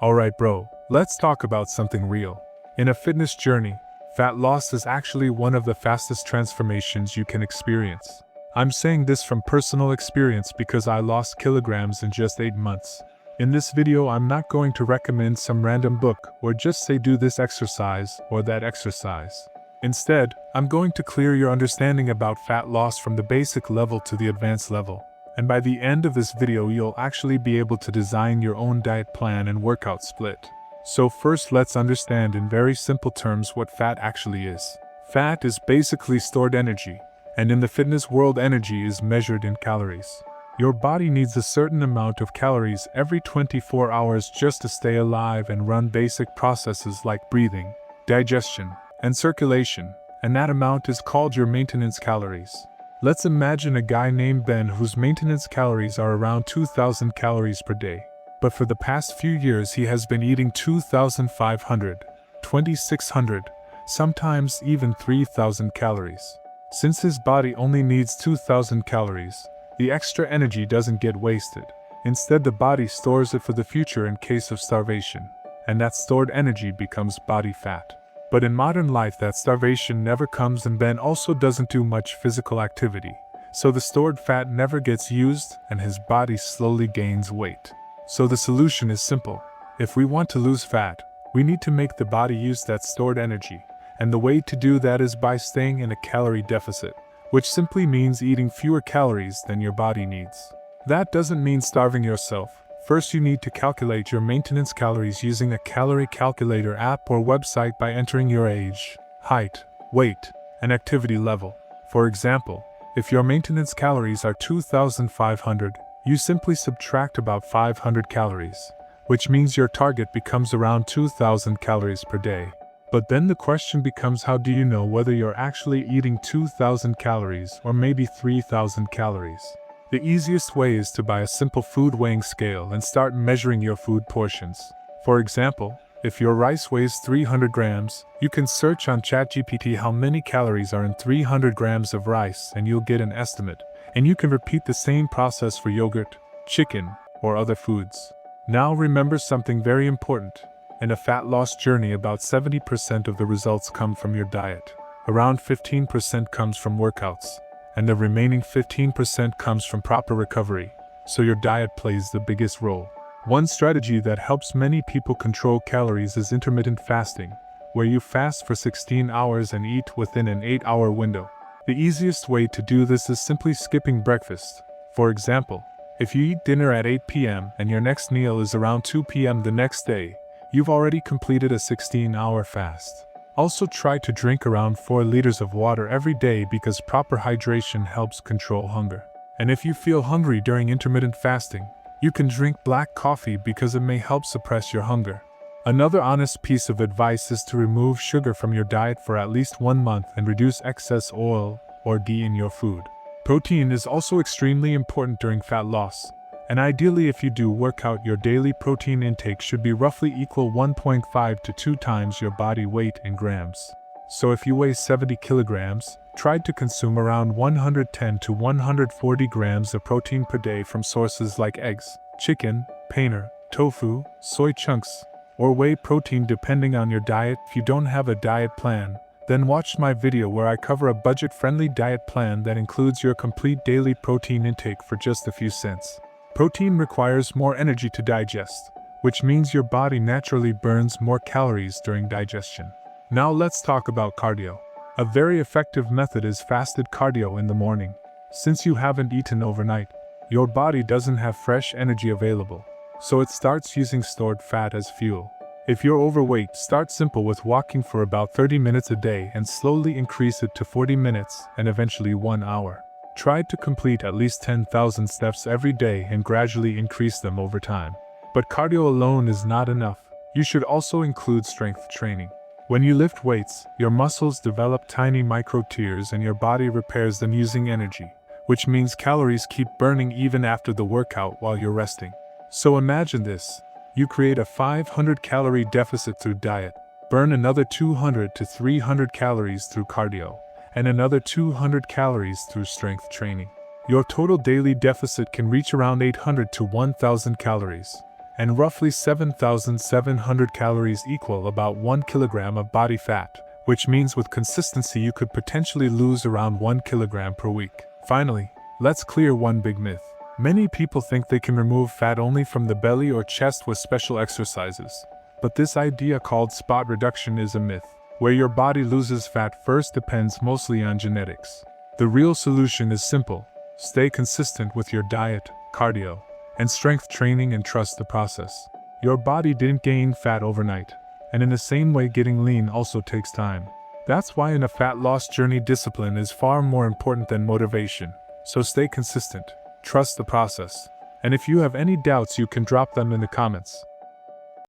Alright bro, let's talk about something real. In a fitness journey, fat loss is actually one of the fastest transformations you can experience. I'm saying this from personal experience because I lost kilograms in just 8 months. In this video I'm not going to recommend some random book or just say do this exercise or that exercise. Instead, I'm going to clear your understanding about fat loss from the basic level to the advanced level. And by the end of this video you'll actually be able to design your own diet plan and workout split. So first let's understand in very simple terms what fat actually is. Fat is basically stored energy, and in the fitness world energy is measured in calories. Your body needs a certain amount of calories every 24 hours just to stay alive and run basic processes like breathing, digestion, and circulation, and that amount is called your maintenance calories. Let's imagine a guy named Ben whose maintenance calories are around 2,000 calories per day. But for the past few years he has been eating 2,500, 2,600, sometimes even 3,000 calories. Since his body only needs 2,000 calories, the extra energy doesn't get wasted. Instead, the body stores it for the future in case of starvation, and that stored energy becomes body fat. But in modern life that starvation never comes, and Ben also doesn't do much physical activity, so the stored fat never gets used and his body slowly gains weight. So the solution is simple. If we want to lose fat, we need to make the body use that stored energy, and the way to do that is by staying in a calorie deficit, which simply means eating fewer calories than your body needs. That doesn't mean starving yourself. First you need to calculate your maintenance calories using a calorie calculator app or website by entering your age, height, weight, and activity level. For example, if your maintenance calories are 2,500, you simply subtract about 500 calories, which means your target becomes around 2,000 calories per day. But then the question becomes, how do you know whether you're actually eating 2,000 calories or maybe 3,000 calories? The easiest way is to buy a simple food weighing scale and start measuring your food portions. For example, if your rice weighs 300 grams, you can search on ChatGPT how many calories are in 300 grams of rice and you'll get an estimate. And you can repeat the same process for yogurt, chicken, or other foods. Now remember something very important. In a fat loss journey, about 70% of the results come from your diet. Around 15% comes from workouts, and the remaining 15% comes from proper recovery, so your diet plays the biggest role. One strategy that helps many people control calories is intermittent fasting, where you fast for 16 hours and eat within an 8-hour window. The easiest way to do this is simply skipping breakfast. For example, if you eat dinner at 8 p.m. and your next meal is around 2 p.m. the next day, you've already completed a 16-hour fast. Also try to drink around 4 liters of water every day because proper hydration helps control hunger. And if you feel hungry during intermittent fasting, you can drink black coffee because it may help suppress your hunger. Another honest piece of advice is to remove sugar from your diet for at least 1 month and reduce excess oil or ghee in your food. Protein is also extremely important during fat loss, and ideally if you do work out, your daily protein intake should be roughly equal 1.5 to 2 times your body weight in grams. So if you weigh 70 kilograms, try to consume around 110 to 140 grams of protein per day from sources like eggs, chicken, paneer, tofu, soy chunks, or whey protein depending on your diet. If you don't have a diet plan, then watch my video where I cover a budget-friendly diet plan that includes your complete daily protein intake for just a few cents. Protein requires more energy to digest, which means your body naturally burns more calories during digestion. Now let's talk about cardio. A very effective method is fasted cardio in the morning. Since you haven't eaten overnight, your body doesn't have fresh energy available, so it starts using stored fat as fuel. If you're overweight, start simple with walking for about 30 minutes a day and slowly increase it to 40 minutes and eventually 1 hour. Try to complete at least 10,000 steps every day and gradually increase them over time. But cardio alone is not enough. You should also include strength training. When you lift weights, your muscles develop tiny micro tears and your body repairs them using energy, which means calories keep burning even after the workout while you're resting. So imagine this. You create a 500 calorie deficit through diet, burn another 200 to 300 calories through cardio, and another 200 calories through strength training. Your total daily deficit can reach around 800 to 1,000 calories. and roughly 7,700 calories equal about 1 kilogram of body fat, which means with consistency you could potentially lose around 1 kilogram per week. Finally, let's clear one big myth. Many people think they can remove fat only from the belly or chest with special exercises. But this idea called spot reduction is a myth. Where your body loses fat first depends mostly on genetics. The real solution is simple. Stay consistent with your diet, cardio, and strength training and trust the process. Your body didn't gain fat overnight, and in the same way getting lean also takes time. That's why in a fat loss journey discipline is far more important than motivation. So stay consistent, trust the process, and if you have any doubts you can drop them in the comments.